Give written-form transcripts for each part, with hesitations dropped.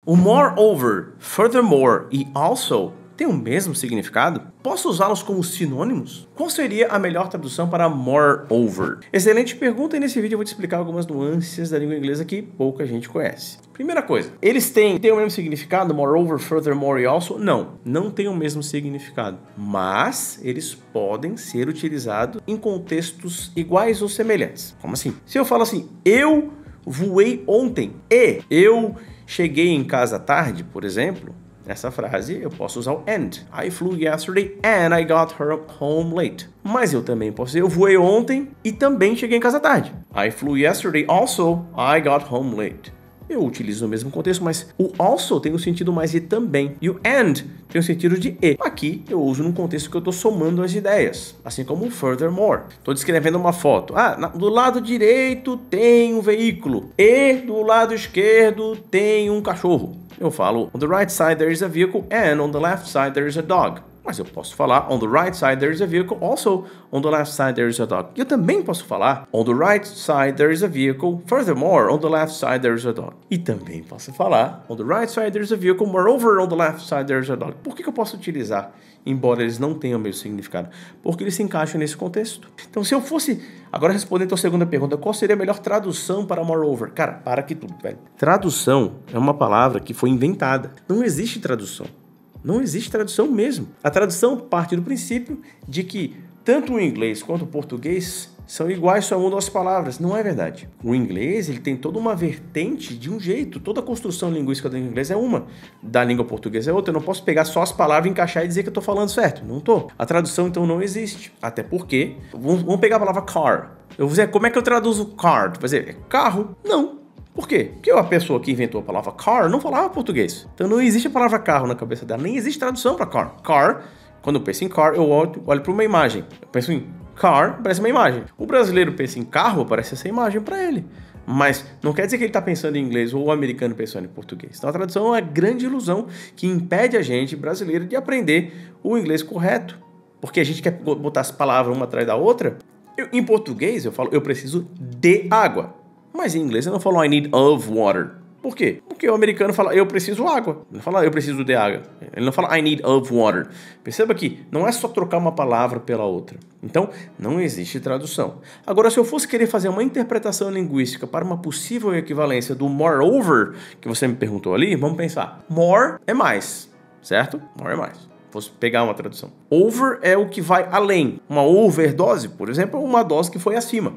O moreover, furthermore e also tem o mesmo significado? Posso usá-los como sinônimos? Qual seria a melhor tradução para moreover? Excelente pergunta, e nesse vídeo eu vou te explicar algumas nuances da língua inglesa que pouca gente conhece. Primeira coisa, eles têm o mesmo significado, moreover, furthermore e also? Não tem o mesmo significado, mas eles podem ser utilizados em contextos iguais ou semelhantes. Como assim? Se eu falo assim, eu voei ontem e eu cheguei em casa tarde, por exemplo, nessa frase eu posso usar o and. I flew yesterday and I got home late. Mas eu também posso dizer eu voei ontem e também cheguei em casa tarde. I flew yesterday also I got home late. Eu utilizo no mesmo contexto, mas o also tem o sentido mais de também. E o and tem o sentido de e. Aqui eu uso num contexto que eu estou somando as ideias. Assim como o furthermore. Estou descrevendo uma foto. Do lado direito tem um veículo. E do lado esquerdo tem um cachorro. Eu falo, on the right side there is a vehicle and on the left side there is a dog. Mas eu posso falar, on the right side there is a vehicle, also on the left side there is a dog. E eu também posso falar, on the right side there is a vehicle, furthermore, on the left side there is a dog. E também posso falar, on the right side there is a vehicle, moreover, on the left side there is a dog. Por que eu posso utilizar, embora eles não tenham o mesmo significado? Porque eles se encaixam nesse contexto. Então, se eu fosse, agora respondendo a tua segunda pergunta, qual seria a melhor tradução para moreover? Cara, para aqui tudo, velho. Tradução é uma palavra que foi inventada. Não existe tradução. Não existe tradução mesmo. A tradução parte do princípio de que tanto o inglês quanto o português são iguais, só mudam as palavras. Não é verdade. O inglês ele tem toda uma vertente de um jeito. Toda a construção linguística do inglês é uma. Da língua portuguesa é outra. Eu não posso pegar só as palavras, encaixar e dizer que eu estou falando certo. Não estou. A tradução, então, não existe. Até porque... Vamos pegar a palavra car. Eu vou dizer, como é que eu traduzo car? Vai dizer, é carro? Não. Por quê? Porque a pessoa que inventou a palavra car não falava português. Então não existe a palavra carro na cabeça dela, nem existe tradução para car. Car, quando eu penso em car, eu olho para uma imagem. Eu penso em car, aparece uma imagem. O brasileiro pensa em carro, aparece essa imagem para ele. Mas não quer dizer que ele está pensando em inglês ou o americano pensando em português. Então a tradução é uma grande ilusão que impede a gente, brasileiro, de aprender o inglês correto. Porque a gente quer botar as palavras uma atrás da outra. Em português eu falo, eu preciso de água. Mas em inglês eu não falo I need of water. Por quê? Porque o americano fala eu preciso água. Ele não fala eu preciso de água. Ele não fala I need of water. Perceba que não é só trocar uma palavra pela outra. Então, não existe tradução. Agora, se eu fosse querer fazer uma interpretação linguística para uma possível equivalência do moreover, que você me perguntou ali, vamos pensar. More é mais, certo? More é mais. Fosse pegar uma tradução. Over é o que vai além. Uma overdose, por exemplo, é uma dose que foi acima.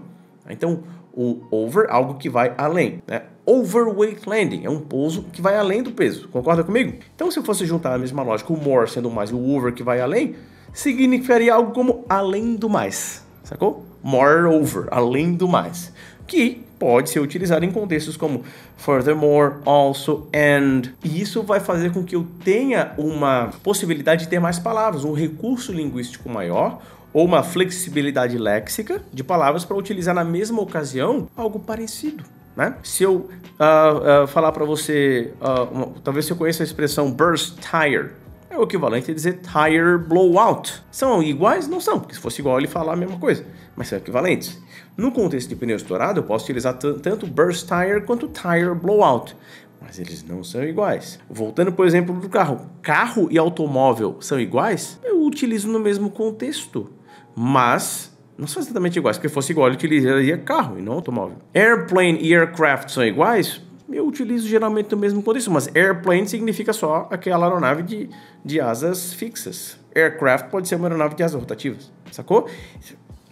Então, o over, algo que vai além, né? Overweight landing é um pouso que vai além do peso, concorda comigo? Então, se eu fosse juntar a mesma lógica, o more sendo mais e o over que vai além, significaria algo como além do mais, sacou? Moreover, além do mais, que pode ser utilizado em contextos como furthermore, also, and. E isso vai fazer com que eu tenha uma possibilidade de ter mais palavras, um recurso linguístico maior, ou uma flexibilidade léxica de palavras para utilizar na mesma ocasião algo parecido, né? Se eu falar para você, talvez você conheça a expressão burst tire, é o equivalente a dizer tire blowout. São iguais? Não são, porque se fosse igual ele falar a mesma coisa, mas são equivalentes. No contexto de pneu estourado, eu posso utilizar tanto burst tire quanto tire blowout. Mas eles não são iguais. Voltando, por exemplo, do carro. Carro e automóvel são iguais? Eu utilizo no mesmo contexto. Mas não são exatamente iguais, porque se fosse igual eu utilizaria carro e não automóvel. Airplane e aircraft são iguais? Eu utilizo geralmente no mesmo contexto, mas airplane significa só aquela aeronave de asas fixas. Aircraft pode ser uma aeronave de asas rotativas, sacou?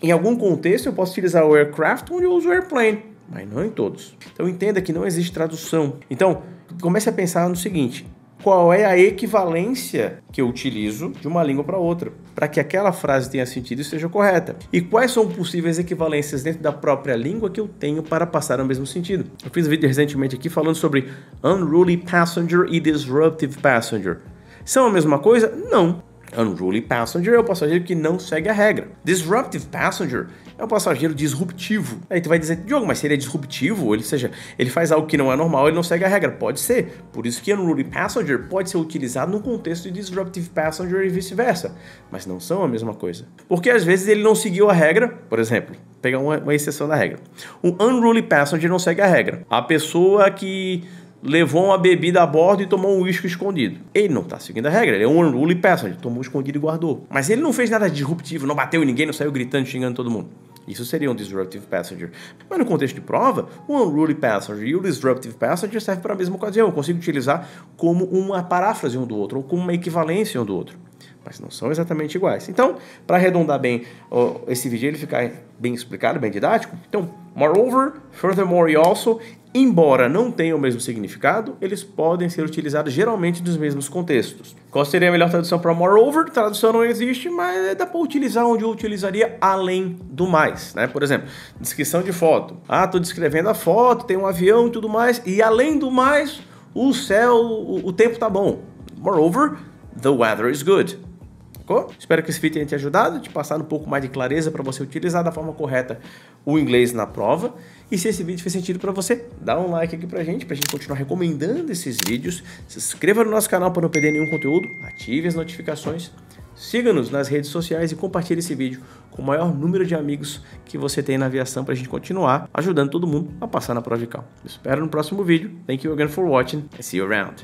Em algum contexto eu posso utilizar o aircraft onde eu uso o airplane, mas não em todos. Então entenda que não existe tradução. Então comece a pensar no seguinte: qual é a equivalência que eu utilizo de uma língua para outra, para que aquela frase tenha sentido e seja correta? E quais são possíveis equivalências dentro da própria língua que eu tenho para passar o mesmo sentido? Eu fiz um vídeo recentemente aqui falando sobre unruly passenger e disruptive passenger. São a mesma coisa? Não. Unruly passenger é o passageiro que não segue a regra. Disruptive passenger é o passageiro disruptivo. Aí tu vai dizer, Diogo, mas se ele é disruptivo, ou seja, ele faz algo que não é normal, ele não segue a regra. Pode ser. Por isso que unruly passenger pode ser utilizado no contexto de disruptive passenger e vice-versa. Mas não são a mesma coisa. Porque às vezes ele não seguiu a regra, por exemplo, pegar uma exceção da regra. Um unruly passenger não segue a regra. A pessoa que levou uma bebida a bordo e tomou um uísque escondido. Ele não está seguindo a regra, ele é um unruly passenger, tomou escondido e guardou. Mas ele não fez nada disruptivo, não bateu em ninguém, não saiu gritando, xingando todo mundo. Isso seria um disruptive passenger. Mas no contexto de prova, o unruly passenger e o disruptive passenger servem para a mesma ocasião. Eu consigo utilizar como uma paráfrase um do outro, ou como uma equivalência um do outro. Mas não são exatamente iguais. Então, para arredondar bem esse vídeo, ele ficar bem explicado, bem didático. Então, moreover, furthermore e also, embora não tenham o mesmo significado, eles podem ser utilizados geralmente nos mesmos contextos. Qual seria a melhor tradução para moreover? Tradução não existe, mas dá para utilizar onde eu utilizaria além do mais, né? Por exemplo, descrição de foto. Estou descrevendo a foto, tem um avião e tudo mais, e além do mais, o céu, o tempo tá bom. Moreover, the weather is good. Espero que esse vídeo tenha te ajudado, te passar um pouco mais de clareza para você utilizar da forma correta o inglês na prova. E se esse vídeo fez sentido para você, dá um like aqui pra gente continuar recomendando esses vídeos. Se inscreva no nosso canal para não perder nenhum conteúdo, ative as notificações, siga-nos nas redes sociais e compartilhe esse vídeo com o maior número de amigos que você tem na aviação para a gente continuar ajudando todo mundo a passar na prova de cal. Espero no próximo vídeo. Thank you again for watching and see you around.